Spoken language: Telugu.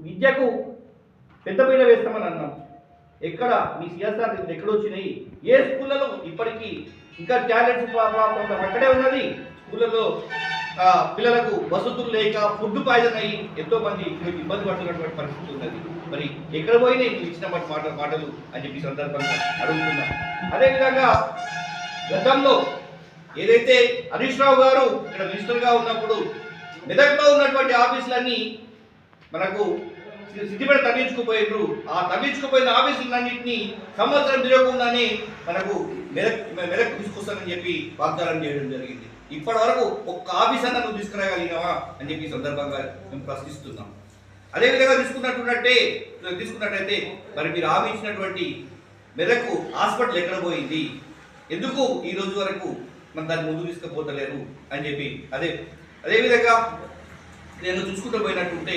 విద్యకు పెద్దపీట వేస్తామని అన్నాం. ఎక్కడ మీ సిఎస్ఆర్ ఎక్కడ వచ్చినాయి? ఏ స్కూళ్ళలో ఇప్పటికీ ఇంకా టాయిలెట్స్ ప్రాబ్లం అక్కడే ఉన్నది. స్కూళ్ళలో పిల్లలకు వసతులు లేక ఫుడ్ పాయిజన్ అయ్యి ఎంతో మంది ఇబ్బంది పడుతున్నటువంటి పరిస్థితి ఉన్నది. మరి ఎక్కడ పోయినాయి నువ్వు ఇచ్చిన మాటలు అని చెప్పి సందర్భంగా అడుగుతున్నా. అదేవిధంగా గతంలో ఏదైతే హరీష్ రావు గారు ఇక్కడ మినిస్టర్గా ఉన్నప్పుడు మెదక్లో ఉన్నటువంటి ఆఫీసులన్నీ మనకు సిద్దిపేట తరలించుకుపోయారు. ఆ తరలించుకుపోయిన ఆఫీసులన్నింటినీ సంవత్సరం తిరగకుండానే మనకు మెదక్ తీసుకొస్తానని చెప్పి వాగ్దానం చేయడం జరిగింది. ఇప్పటి వరకు ఒక్క ఆఫీస్ అన్న నువ్వు తీసుకురాగలిగినావా అని చెప్పి సందర్భంగా మేము ప్రశ్నిస్తున్నాం. అదేవిధంగా తీసుకున్నట్టయితే మరి మీరు హామీ ఇచ్చినటువంటి మెదక్ హాస్పిటల్ ఎక్కడ పోయింది? ఎందుకు ఈ రోజు వరకు మనం దాన్ని ముందుకు తీసుకుపోతలేరు అని చెప్పి అదేవిధంగా నేను చూసుకుంటూ పోయినట్టుంటే